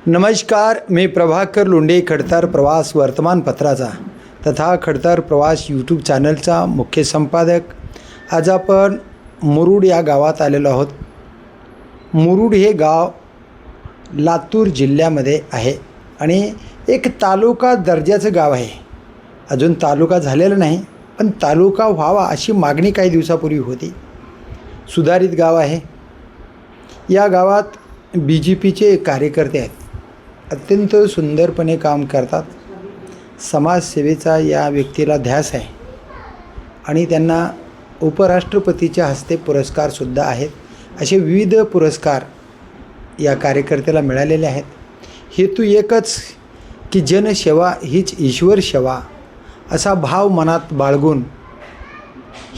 नमस्कार, मी प्रभाकर लोंढे, खडतर प्रवास वर्तमानपत्राचा तथा खडतर प्रवास यूट्यूब चॅनलचा मुख्य संपादक. आज आपण मुरुड या गावात आलेलो आहोत. मुरुड हे गाव लातूर जिल्ह्यामध्ये आहे आणि एक तालुका दर्जाचं गाव आहे. अजून तालुका झालेला नाही, पण तालुका व्हावा अशी मागणी काही दिवसापूर्वी होती. सुधारित गाव आहे. या गावात BJPचे कार्यकर्ते आहेत. अत्यंत सुंदरपणे काम करतात. समाजसेवेचा या व्यक्तीला ध्यास आहे आणि त्यांना उपराष्ट्रपतीच्या हस्ते पुरस्कारसुद्धा आहेत. असे विविध पुरस्कार या कार्यकर्त्याला मिळालेले आहेत. हेतू एकच की जनसेवा हीच ईश्वर सेवा असा भाव मनात बाळगून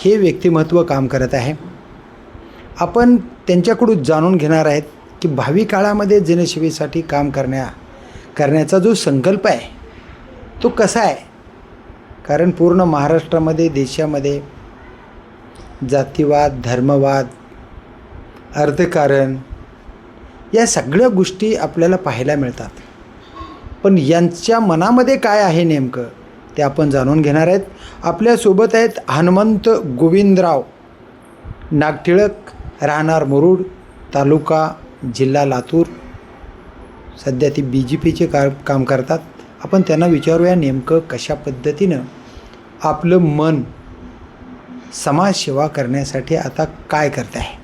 हे व्यक्तिमत्व काम करत आहे. आपण त्यांच्याकडून जाणून घेणार आहेत की भावी काळामध्ये जनसेवेसाठी काम करण्याचा जो संकल्प आहे तो कसा आहे. कारण पूर्ण महाराष्ट्रामध्ये, देशामध्ये जातीवाद, धर्मवाद, अर्थकारण या सगळ्या गोष्टी आपल्याला पाहायला मिळतात. पण यांच्या मनामध्ये काय आहे नेमकं ते आपण जाणून घेणार आहेत. आपल्यासोबत आहेत हनुमंत गोविंदराव नागटिळक, राहणार मुरुड, तालुका जिल्हा लातूर. सध्या ती BJPचे काम करतात. आपण त्यांना विचारूया नेमकं कशा पद्धतीनं आपलं मन समाजसेवा करण्यासाठी आता काय करत आहे.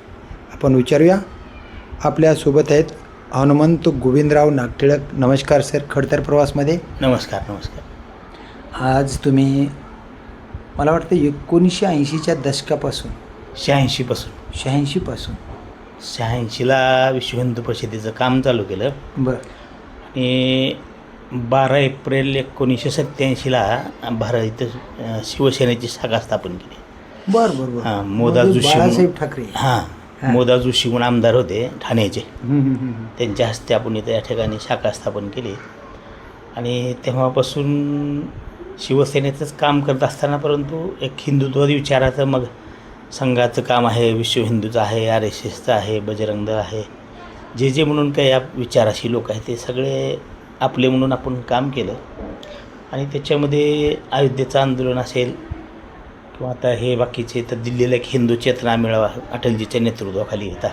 आपण विचारूया. आपल्यासोबत आहेत हनुमंत गोविंदराव नागटिळक. नमस्कार सर, खडतर प्रवासमध्ये. नमस्कार. आज तुम्ही मला वाटतं 1980च्या दशकापासून 86पासून 86ला विश्व हिंदू परिषदेचं काम चालू केलं. बरं. आणि 12 एप्रिल 1987ला भारत इथं शिवसेनेची शाखा स्थापन केली. बरं. हां, मोदा जोशी बाळासाहेब ठाकरे. मोदा जोशी म्हणून आमदार होते ठाण्याचे. त्यांच्या हस्ते आपण इथं या ठिकाणी शाखा स्थापन केली. आणि तेव्हापासून शिवसेनेचंच काम करत असताना, परंतु एक हिंदुत्ववादी विचाराचं मग संघाचं काम आहे, विश्व हिंदूचं आहे, RSSचं आहे, बजरंग दल आहे, जे म्हणून काही या विचाराशी लोक आहेत ते सगळे आपले म्हणून आपण काम केलं. आणि त्याच्यामध्ये अयोध्येचं आंदोलन असेल किंवा आता हे बाकीचे, तर दिल्लीला एक हिंदू चेतना मेळावा अटलजीच्या नेतृत्वाखाली होता.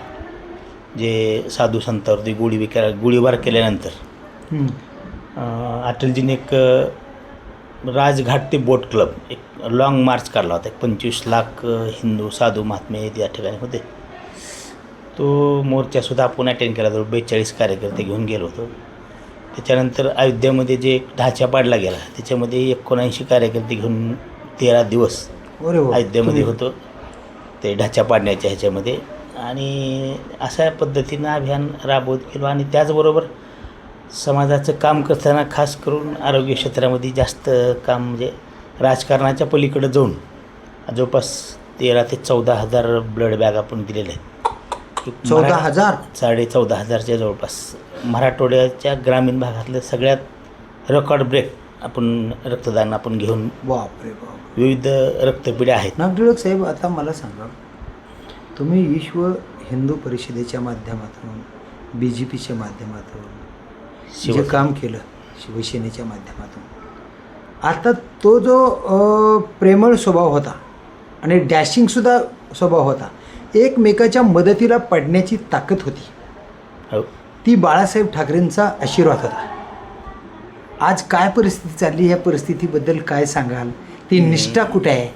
जे साधू संतावरती गोळीबार केल्यानंतर अटलजीने एक राजघाट ते बोट क्लब एक लॉंग मार्च काढला होता. 25 लाख हिंदू साधू महात्मे या ठिकाणी होते. तो मोर्चासुद्धा आपण अटेंड केला. जवळ 42 कार्यकर्ते घेऊन गेलो होतो. त्याच्यानंतर अयोध्येमध्ये जे एक ढाचा पाडला गेला त्याच्यामध्ये 79 कार्यकर्ते घेऊन 13 दिवस अयोध्येमध्ये होतो ते ढाचा पाडण्याच्या ह्याच्यामध्ये. आणि अशा पद्धतीनं अभियान राबवत गेलो. आणि त्याचबरोबर समाजाचं काम करताना खास करून आरोग्य क्षेत्रामध्ये जास्त काम, म्हणजे राजकारणाच्या पलीकडे जाऊन जवळपास 13,000 ते 14,000 ब्लड बॅग आपण दिलेले आहेत. 14,000 14,500च्या जवळपास. मराठवाड्याच्या ग्रामीण भागातलं सगळ्यात रेकॉर्ड ब्रेक आपण रक्तदान आपण घेऊन बापरे. विविध रक्तपिढ्या आहेत. नागटिळक साहेब, आता मला सांगा, तुम्ही विश्व हिंदू परिषदेच्या माध्यमातून, BJPच्या माध्यमातून जे काम केलं, शिवसेनेच्या माध्यमातून, आता तो जो प्रेमळ स्वभाव होता आणि डॅशिंगसुद्धा स्वभाव होता, एकमेकाच्या मदतीला पडण्याची ताकद होती, हो, ती बाळासाहेब ठाकरेंचा आशीर्वाद होता. आज काय परिस्थिती चालली, ह्या परिस्थितीबद्दल काय सांगाल? ती निष्ठा कुठे आहे?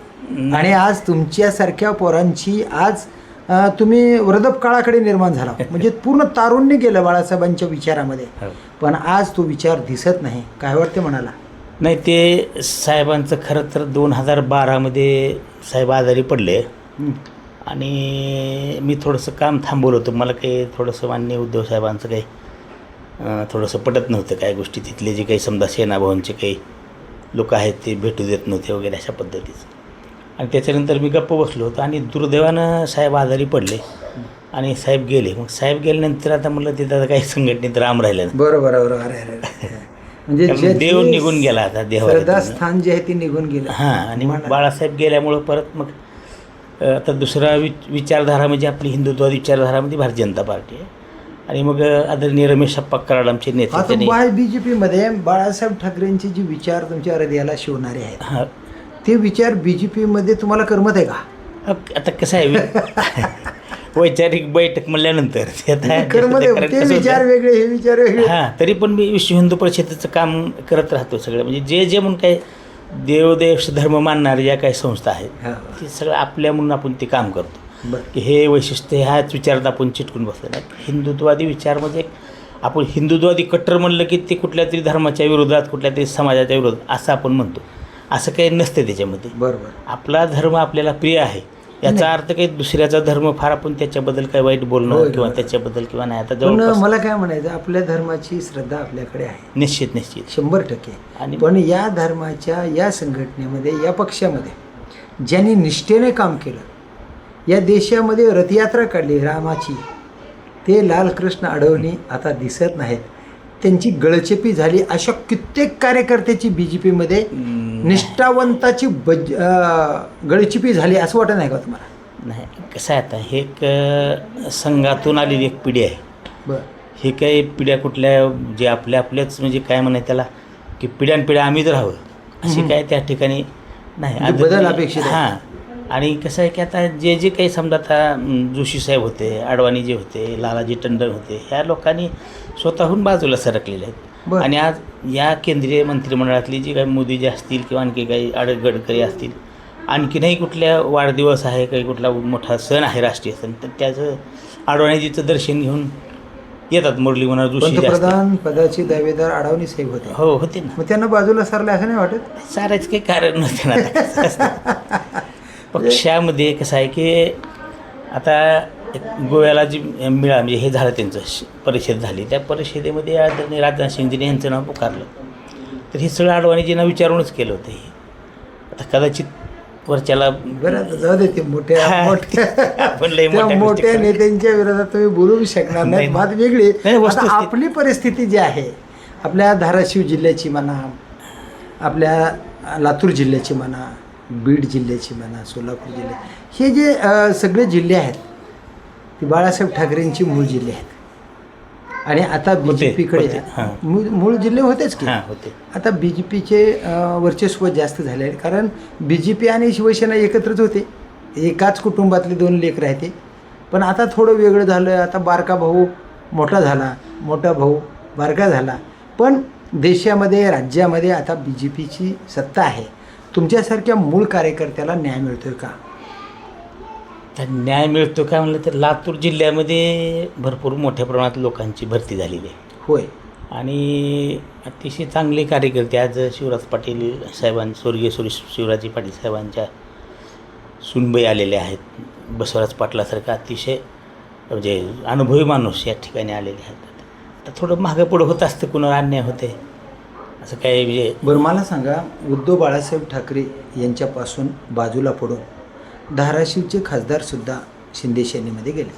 आणि आज तुमच्यासारख्या पोरांची आज तुम्ही वृद्धपकाळाकडे निर्माण झाला, म्हणजे पूर्ण तारुण्य गेलं बाळासाहेबांच्या विचारामध्ये, पण आज तो विचार दिसत नाही. काय वाटते म्हणाला? नाही, ते साहेबांचं खरं तर 2012मध्ये साहेब आजारी पडले आणि मी थोडंसं काम थांबवलं होतं. मला काही थोडंसं मान्य उद्धव साहेबांचं काही थोडंसं पटत नव्हतं. काही गोष्टी तिथले जे काही समजा सेनाभावांचे काही लोक आहेत ते भेटू देत नव्हते वगैरे अशा पद्धतीचं. आणि त्याच्यानंतर मी गप्प बसलो होतो आणि दुर्दैवानं साहेब आजारी पडले आणि साहेब गेले. मग साहेब गेल्यानंतर आता म्हटलं तिथं काही संघटनेत राम राहिलं ना. बरोबर. म्हणजे देव निघून गेला आता, देवाचं स्थान जे आहे ते निघून गेलं. आणि मग बाळासाहेब गेल्यामुळं परत मग आता दुसरा विचारधारा म्हणजे आपली हिंदुत्ववादी विचारधारामध्ये भारतीय जनता पार्टी आहे. आणि मग आदरणीय रमेश अप्पा कराड आमचे नेते आता त्यांनी BJPमध्ये बाळासाहेब ठाकरेंचे जे विचार तुमच्या हृदयाला शिवणारे आहेत हां ते विचार BJPमध्ये तुम्हाला करमत आहे का? आता कसं आहे वैचारिक बैठक म्हणल्यानंतर ते आता करमत आहे, कारण ते कसं विचार होतं, वेगळे हे विचार वेगळे. हां तरी पण मी विश्व हिंदू परिषदेचं काम करत राहतो सगळं. म्हणजे जे जे म्हणून काही देवदेश धर्म मानणारे ज्या काही संस्था आहेत हा. ते सगळं आपल्या म्हणून आपण ते काम करतो बरं. की हे वैशिष्ट्य ह्याच विचारात आपण चिटकून बसलं नाही. हिंदुत्ववादी विचार म्हणजे आपण हिंदुत्ववादी कट्टर म्हणलं की ते कुठल्या तरी धर्माच्या विरोधात कुठल्या तरी समाजाच्या विरोधात असं आपण म्हणतो. असं काही नसतं त्याच्यामध्ये. बरोबर. आपला धर्म आपल्याला प्रिय आहे याचा अर्थ काही दुसऱ्याचा धर्म फार आपण त्याच्याबद्दल काही वाईट बोलणं होय, किंवा होय. त्याच्याबद्दल किंवा नाही. आता पण जवळपास मला काय म्हणायचं, आपल्या धर्माची श्रद्धा आपल्याकडे आहे निश्चित निश्चित 100%. आणि पण या धर्माच्या या संघटनेमध्ये या पक्षामध्ये ज्यांनी निष्ठेने काम केलं, या देशामध्ये रथयात्रा काढली रामाची, ते लालकृष्ण अडवणी आता दिसत नाहीत. त्यांची गळचेपी झाली. अशा कित्येक कार्यकर्त्याची BJPमध्ये निष्ठावंताची गळचिपी झाली असं वाटत नाही का तुम्हाला? नाही कसं आहे आता हे एक संघातून आलेली एक पिढी आहे. बरं. हे काही पिढ्या कुठल्या जे आपल्याच म्हणजे काय म्हणायचं त्याला की पिढ्यानपिढ्या आम्हीच राहावं अशी काय त्या ठिकाणी नाही. म्हणजे बदल अपेक्षित आहे. हां आणि कसं आहे की आता जे जे काही समजा आता जोशी साहेब होते, अडवाणी जे होते, लालाजी टंडन होते, ह्या लोकांनी स्वतःहून बाजूला सरकलेले आहेत. बरं. आणि आज या केंद्रीय मंत्रिमंडळातली जी काही मोदीजी असतील किंवा आणखी काही गडकरी असतील, आणखीनही कुठल्या वाढदिवस आहे, काही कुठला मोठा सण आहे राष्ट्रीय सण, तर त्याचं अडवाणीजीचं दर्शन घेऊन येतात. मुरली मनोहर जोशी जे असतील. पंतप्रधान पदाचे दावेदार अडवाणी साहेब होते. हो होते ना. मग त्यांना बाजूला सरले असं नाही वाटत? सारायचं काही कारण नव्हते ना. आता कसं असतं, पक्षामध्ये कसं आहे की आता एक गोव्याला जी म्हणजे हे झालं त्यांचं परिषद झाली, त्या परिषदेमध्ये आदरणीय राजनाथ सिंगजीने यांचं नाव पुकारलं. तर हे सगळं अडवाणीजींना विचारूनच केलं होतं. हे आता कदाचित वरच्याला बरं आता जाऊ दे, ते मोठ्या आपण लय त्या मोठ्या गोष्टी मोठ्या करतो. नेत्यांच्या विरोधात तुम्ही बोलू शकणार नाही. नाही. बात वेगळी. नाही, आता वस्तुस्थिती- आपली परिस्थिती जी आहे, आपल्या धाराशिव जिल्ह्याची म्हणा, आपल्या लातूर जिल्ह्याची म्हणा, बीड जिल्ह्याची म्हणा, सोलापूर जिल्हा, हे जे सगळे जिल्हे आहेत ते बाळासाहेब ठाकरेंची मूळ जिल्हे आहेत. आणि आता BJPकडे होते, हां. मूळ जिल्हे होतेच की. हां होते. आता BJPचे वर्चस्व जास्त झाले आहे, कारण BJP आणि शिवसेना एकत्रच होते, एकाच कुटुंबातले 2 लेकरं आहेत ते. पण आता थोडं वेगळं झालं. आता बारका भाऊ मोठा झाला, मोठा भाऊ बारका झाला. पण देशामध्ये राज्यामध्ये आता BJPची सत्ता आहे. तुमच्यासारख्या मूळ कार्यकर्त्याला न्याय मिळतोय का? तर न्याय मिळतो काय म्हणलं तर लातूर जिल्ह्यामध्ये भरपूर मोठ्या प्रमाणात लोकांची भरती झालेली आहे. होय. आणि अतिशय चांगले कार्यकर्ते आज शिवराज पाटील स्वर्गीय शिवराजी पाटील साहेबांच्या सुनबाई आलेले आहेत. बसवराज पाटलासारखा अतिशय म्हणजे अनुभवी माणूस या ठिकाणी आलेले आहेत. तर थोडं मागं पुढं होत असतं, कुणाला अन्याय होते असं काही म्हणजे. बरं मला सांगा, उद्धव बाळासाहेब ठाकरे यांच्यापासून बाजूला पडून धाराशिवचे खासदारसुद्धा शिंदे सेनेमध्ये गेले.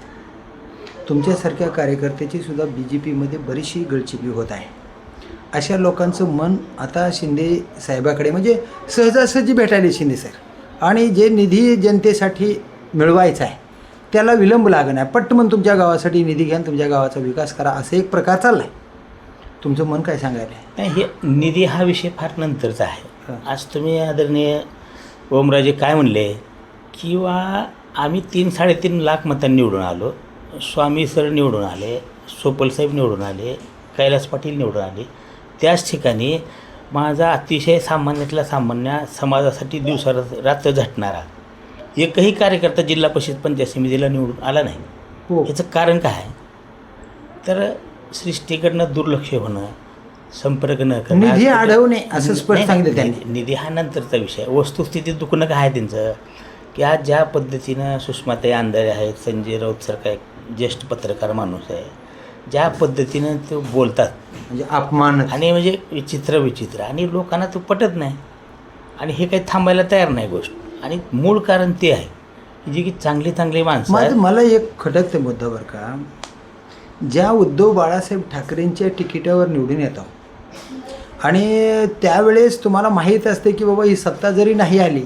तुमच्यासारख्या कार्यकर्त्याची सुद्धा BJPमध्ये बरीचशी गळचिपी होत आहे. अशा लोकांचं मन आता शिंदे साहेबाकडे म्हणजे सहजासहजी भेटायले शिंदे साहेब. आणि जे निधी जनतेसाठी मिळवायचा आहे त्याला विलंब लागणार. पटकन तुमच्या गावासाठी निधी घ्या, तुमच्या गावाचा विकास करा, असं एक प्रकार चालला आहे. तुमचं मन काय सांगायला आहे? नाही, हे निधी हा विषय फार नंतरचा आहे. हां. आज तुम्ही आदरणीय ओमराजे काय म्हणले किंवा आम्ही 3-3.5 लाख मतांनी निवडून आलो, स्वामी सर निवडून आले, सोपलसाहेब निवडून आले, कैलास पाटील निवडून आले. त्याच ठिकाणी माझा अतिशय सामान्यातला सामान्य समाजासाठी दिवसारात्र झटणारा एकही कार्यकर्ता जिल्हा परिषद पंचायत समितीला निवडून आला नाही. हो. याचं कारण काय आहे तर सृष्टीकडनं दुर्लक्ष होणं, संपर्क न करणं. निधी अडवणे असं स्पष्ट नाही, सांगितलं नाही, त्यांनी. निधी हा नंतरचा विषय. वस्तुस्थितीत दुखणं काय आहे त्यांचं की आज ज्या पद्धतीनं सुषमाताई आंधळे आहेत, संजय राऊतसारखा एक ज्येष्ठ पत्रकार माणूस आहे, ज्या पद्धतीनं ते बोलतात म्हणजे अपमान. आणि म्हणजे विचित्र आणि लोकांना तो पटत नाही आणि हे काही थांबायला तयार नाही गोष्ट. आणि मूळ कारण ते आहे की जी की चांगली माणसं आहेत. मला एक खटकते मुद्दा बरं का, ज्या उद्धव बाळासाहेब ठाकरेंच्या तिकिटावर निवडून येतो आणि त्यावेळेस तुम्हाला माहीत असते की बाबा ही सत्ता जरी नाही आली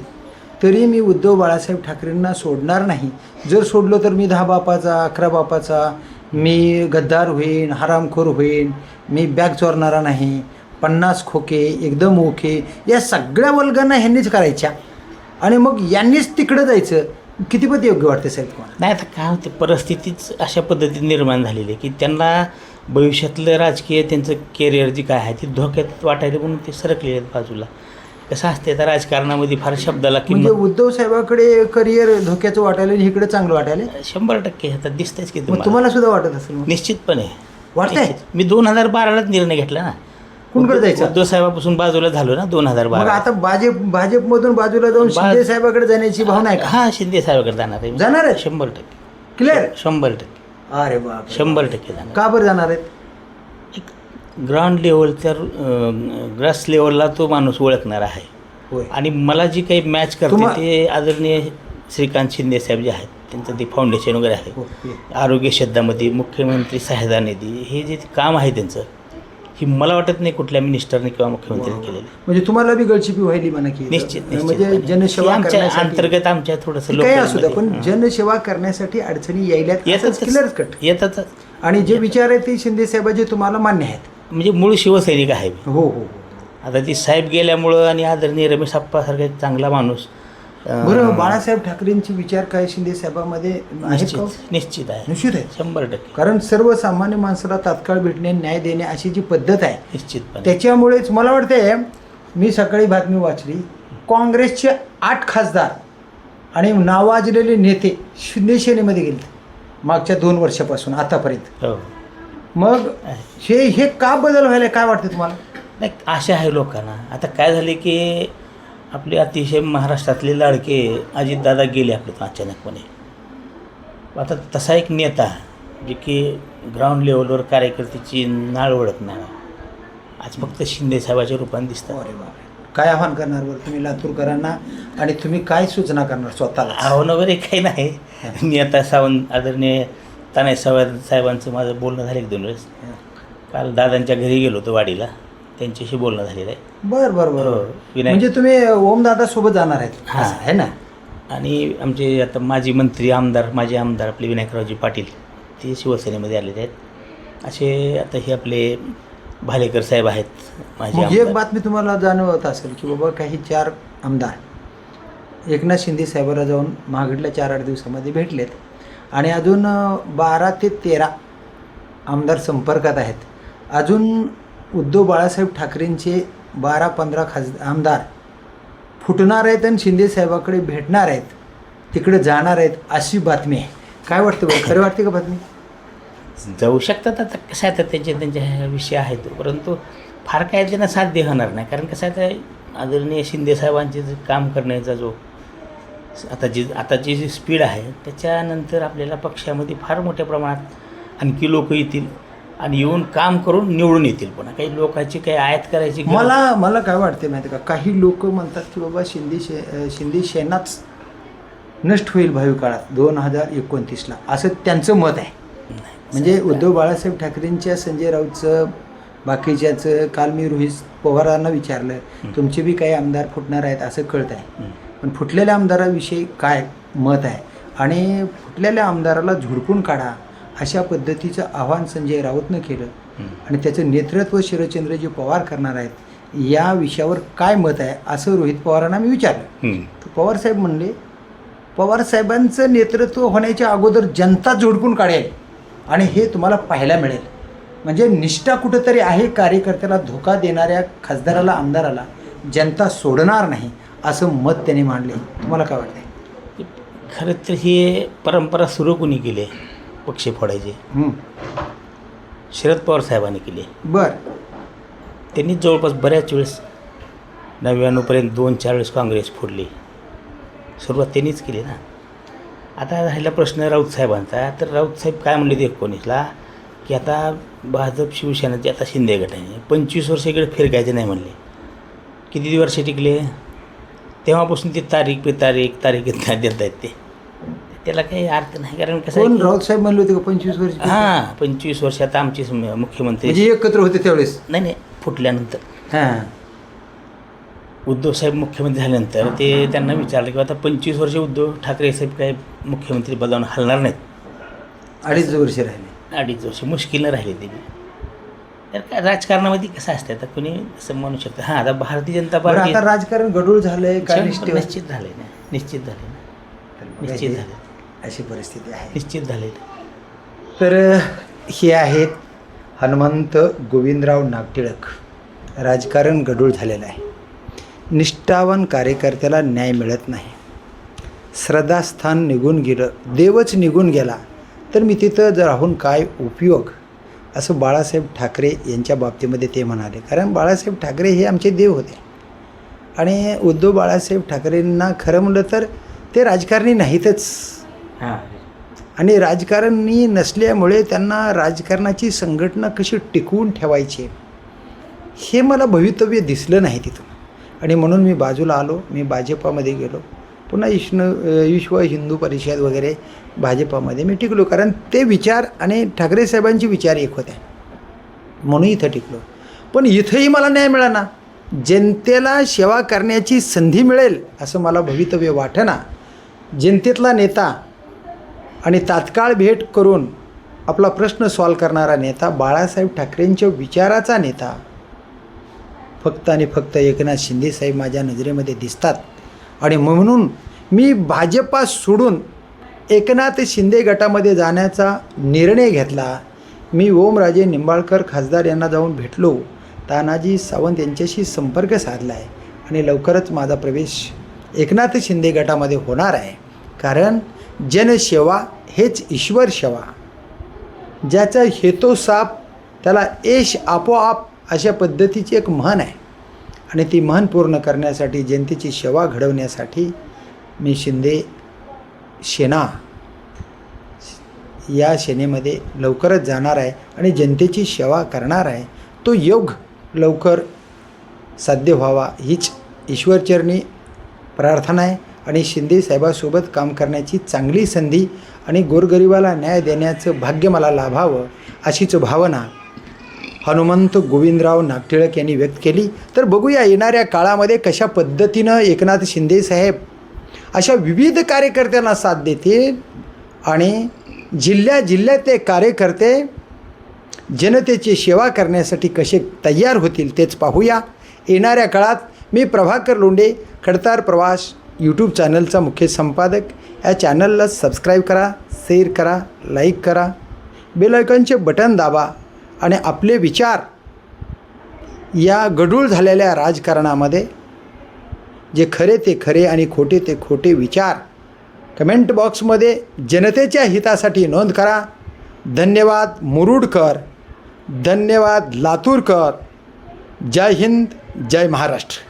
तरी मी उद्धव बाळासाहेब ठाकरेंना सोडणार नाही, जर सोडलो तर मी 10 बापाचा 11 बापाचा मी गद्दार होईन, हरामखोर होईन, मी बॅग चोरणारा नाही, 50 खोके, एकदम ओके, या सगळ्या वल्गना ह्यांनीच करायच्या आणि मग यांनीच तिकडं जायचं. कितीपत योग्य वाटते साहेब तुम्हाला? नाही, आता काय होते, परिस्थितीच अशा पद्धतीने निर्माण झालेली आहे की त्यांना भविष्यातलं राजकीय त्यांचं करिअर जी काय आहे ती धोक्यात वाटायला म्हणून ते सरकलेले आहेत बाजूला. कसं असते तर राजकारणामध्ये फार शब्दाला म्हणजे किंमत उद्धव साहेबाकडे करिअर धोक्याचं वाटायला आणि इकडे चांगलं वाटायला. 100% आता दिसतंच की मग तुम्हाला सुद्धा वाटत असेल मग? निश्चितपणे वाटतंय? निश्चित. मी 2012लाच निर्णय घेतला ना. कोणकडे जायचं? उद्धव साहेबापासून बाजूला झालो ना मग 2012. आता भाजपमधून बाजूला जाऊन शिंदे साहेबाकडे जाण्याची भावना आहे का? हां, शिंदे साहेबाकडे जाणार आहे. जाणार आहे? 100%. क्लिअर? 100%. अरे बाप, 100% जाणार. का बरं जाणार आहेत? ग्राउंड लेवलच्या ग्रास लेवलला तो माणूस ओळखणार आहे होय. आणि मला जी काही मॅच करते ते आदरणीय श्रीकांत शिंदे साहेब जे आहेत त्यांचं ते फाउंडेशन वगैरे आहे, ओके. आरोग्य क्षेत्रामध्ये मुख्यमंत्री सहायता निधी, हे जे काम आहे त्यांचं, ही मला वाटत नाही कुठल्या मिनिस्टरने किंवा मुख्यमंत्र्यांनी केलेलं. म्हणजे तुम्हाला बी गळचिपी व्हायली म्हणा की निश्चित म्हणजे जनसेवा आमच्या करण्यासाठी अंतर्गत आमच्या थोडंसं काही असू द्या, पण लोकांमध्ये, जनसेवा करण्यासाठी अडचणी यायल्यात क्लिअर कट. येतातच. आणि जे विचार आहेत ते शिंदे साहेबाचे तुम्हाला मान्य आहेत? म्हणजे मूळ शिवसैनिक आहे मी. हो हो. आता ती साहेब गेल्यामुळं आणि आदरणीय रमेश आप्पासारखा एक चांगला माणूस बरं, बाळासाहेब ठाकरेंचे विचार काय शिंदे साहेबांमध्ये आहेत का? निश्चित आहे. निश्चित आहे. 100%. कारण सर्वसामान्य माणसाला तात्काळ भेटणे, न्याय देणे अशी जी पद्धत आहे निश्चितपणे. त्याच्यामुळेच मला वाटते, मी सकाळी बातमी वाचली, काँग्रेसचे 8 खासदार आणि नावाजलेले नेते शिंदे सेनेमध्ये गेले मागच्या 2 वर्षापासून आतापर्यंत. हो. मग हे का बदल व्हायला काय वाटतं तुम्हाला? नाही, आशा आहे लोकांना. आता काय झाले की आपले अतिशय महाराष्ट्रातले लाडके अजितदादा गेले आपल्यातून अचानकपणे. आता तसा एक नेता जे की ग्राउंड लेवलवर कार्यकर्त्याची नाळ ओळखणार आज फक्त शिंदे साहेबाच्या रूपाने दिसतात. अरे बापरे, काय आव्हान करणार बरं तुम्ही लातूरकरांना आणि तुम्ही काय सूचना करणार स्वतःला? आव्हान वगैरे काही नाही. मी आता आदरणीय तानाजी साहेबांचं माझं बोलणं झालं 1-2 वेळेस. काल दादांच्या घरी गेलो होतो वाडीला, त्यांच्याशी बोलणं झालेलं आहे. बरं बरं बरं. विनायक, म्हणजे तुम्ही ओमदादा सोबत जाणार आहेत? हां. असं आहे ना. आणि आमचे आता माजी मंत्री माजी आमदार आपले विनायकरावजी पाटील ते शिवसेनेमध्ये आलेले आहेत. असे आता हे आपले भालेकर साहेब आहेत माझे मग आमदार. एक बातमी तुम्हाला जाणवत असेल की बाबा काही 4 आमदार एकनाथ शिंदे साहेबाला जाऊन मागडल्या 4-8 दिवसामध्ये भेटलेत आणि अजून 12 ते 13 आमदार संपर्कात आहेत. अजून उद्धव बाळासाहेब ठाकरेंचे 12-15 आमदार फुटणार आहेत आणि शिंदे साहेबाकडे भेटणार आहेत, तिकडे जाणार आहेत, अशी बातमी आहे. काय वाटतं बरं, खरं वाटते का बातमी? जाऊ शकतात. आता कसं आहे, आता त्यांचे विषय आहेत, परंतु फार काय त्यांना साध्य होणार नाही. कारण कसं आहे, आता आदरणीय शिंदे साहेबांचे जे काम करण्याचा जो आताची जी स्पीड आहे त्याच्यानंतर आपल्याला पक्षामध्ये फार मोठ्या प्रमाणात आणखी लोक येतील आणि येऊन काम करून निवडून येतील. पुन्हा काही लोकांची काही आयात करायची मला काय वाटते माहिती का, काही लोक म्हणतात की बाबा शिंदे सेनाच नष्ट होईल भावी काळात 2029ला, असं त्यांचं मत आहे. म्हणजे उद्धव बाळासाहेब ठाकरेंच्या, संजय राऊतचं, बाकीच्याचं, काल मी रोहित पवारांना विचारलं, तुमचे बी काही आमदार फुटणार आहेत असं कळत आहे, पण फुटलेल्या आमदाराविषयी काय मत आहे आणि फुटलेल्या आमदाराला झुडपून काढा अशा पद्धतीचं आव्हान संजय राऊतनं केलं आणि त्याचं नेतृत्व शरदचंद्रजी पवार करणार आहेत, या विषयावर काय मत आहे असं रोहित पवारांना मी विचारलं. तर पवारसाहेब म्हणले, पवारसाहेबांचं नेतृत्व होण्याच्या अगोदर जनता झोडपून काढेल आणि हे तुम्हाला पाहायला मिळेल. म्हणजे निष्ठा कुठंतरी आहे, कार्यकर्त्याला धोका देणाऱ्या खासदाराला, आमदाराला जनता सोडणार नाही असं मत त्यांनी मांडले. तुम्हाला काय वाटतं? खरं तर ही परंपरा सुरू कोणी केली आहे पक्ष फोडायचे? शरद पवार साहेबांनी केली. बरं. त्यांनी जवळपास बऱ्याच वेळेस 99पर्यंत 2-4 वेळेस काँग्रेस फोडली. सुरुवात त्यांनीच केली ना. आता राहिला प्रश्न राऊत साहेबांचा, तर राऊत साहेब काय म्हणले ते 19ला की आता भाजप शिवसेनेचे आता शिंदे गटाने 25 वर्ष इकडे फिरकायचे नाही म्हणले. किती वर्ष टिकले? तेव्हापासून ते तारीख देत आहेत ते. त्याला काही अर्थ नाही. कारण कसं कोण राऊत साहेब म्हणले होते का 25 वर्ष? हां, 25 वर्ष. आता आमचे मुख्यमंत्री म्हणजे एकत्र होते त्यावेळेस? नाही, फुटल्यानंतर हां, उद्धव साहेब मुख्यमंत्री झाल्यानंतर ते त्यांना विचारलं की आता 25 वर्ष उद्धव ठाकरे साहेब काय मुख्यमंत्री पदावर हलणार नाहीत. 2.5 वर्ष राहिले. 2.5 वर्ष मुश्किलनं राहिले ते बी. तर काय राजकारणामध्ये कसं असतं, आता कुणी असं म्हणू शकतं हां आता भारतीय जनता बरं, पार्टी आता राजकारण गडूळ झालंय काय निष्ठेवर? निश्चित झाले ना, निश्चित झाले ना, निश्चित झाले, अशी परिस्थिती आहे. निश्चित झाले. तर हे आहेत हनुमंत गोविंदराव नागटिळक. राजकारण गडूळ झालेलं आहे. निष्ठावान कार्यकर्त्याला न्याय मिळत नाही. श्रद्धास्थान निघून गेलं, देवच निघून गेला तर मी तिथं राहून काय उपयोग, असं बाळासाहेब ठाकरे यांच्या बाबतीमध्ये ते म्हणाले. कारण बाळासाहेब ठाकरे हे आमचे देव होते आणि उद्धव बाळासाहेब ठाकरेंना खरं म्हणलं तर ते राजकारणी नाहीतच. हां आणि राजकारणी नसल्यामुळे त्यांना राजकारणाची संघटना कशी टिकवून ठेवायची हे मला भवितव्य दिसलं नाही तिथून. आणि म्हणून मी बाजूला आलो, मी भाजपामध्ये गेलो. पुन्हा विश्व हिंदू परिषद वगैरे भाजपामध्ये मी टिकलो. कारण ते विचार आणि ठाकरे साहेबांचे विचार एक होते म्हणून इथं टिकलो. पण इथंही मला न्याय मिळाला. जनतेला सेवा करण्याची संधी मिळेल असं मला भवितव्य वाटेना. जनतेतला नेता आणि तात्काळ भेट करून आपला प्रश्न सॉल्व करणारा नेता, बाळासाहेब ठाकरेंच्या विचाराचा नेता फक्त आणि फक्त एकनाथ शिंदेसाहेब माझ्या नजरेमध्ये दिसतात. आणि म्हणून मी भाजपा सोडून एकनाथ शिंदे गटामध्ये जाण्याचा निर्णय घेतला. मी ओमराजे निंबाळकर खासदार यांना जाऊन भेटलो, तानाजी सावंत यांच्याशी संपर्क साधला आहे आणि लवकरच माझा प्रवेश एकनाथ शिंदे गटामध्ये होणार आहे. कारण जनसेवा हेच ईश्वर सेवा, ज्याचा हेतू साफ त्याला यश आपोआप, अशा पद्धतीची एक म्हण आहे. आणि ती म्हण पूर्ण करण्यासाठी, जनतेची सेवा घडवण्यासाठी मी शिंदे सेना या सेनेमध्ये लवकरच जाणार आहे आणि जनतेची सेवा करणार आहे. तो योग लवकर साध्य व्हावा हीच ईश्वरचरणी प्रार्थना आहे. आणि शिंदे साहेबासोबत काम करण्याची चांगली संधी आणि गोरगरिबाला न्याय देण्याचं भाग्य मला लाभावं अशीच भावना हनुमंत गोविंदराव नागटिळक यांनी व्यक्त केली. तर बघूया येणाऱ्या काळामध्ये कशा पद्धतीनं एकनाथ शिंदेसाहेब अशा विविध कार्यकर्त्यांना साथ देतील आणि जिल्ह्यातले कार्यकर्ते जनतेची सेवा करण्यासाठी कसे तयार होतील तेच पाहूया येणाऱ्या काळात. मी प्रभाकर लोंढे, खडतार प्रवास यूट्यूब चॅनलचा मुख्य संपादक. या चॅनलला सबस्क्राईब करा, शेअर करा, लाईक करा, बेल आयकॉनचे बटन दाबा आणि आपले विचार या गढूळ झालेल्या राजकारणामध्ये जे खरे ते खरे आणि खोटे ते खोटे विचार कमेंट बॉक्समध्ये जनतेच्या हितासाठी नोंद करा. धन्यवाद मुरुडकर, धन्यवाद लातूरकर. जय हिंद, जय महाराष्ट्र.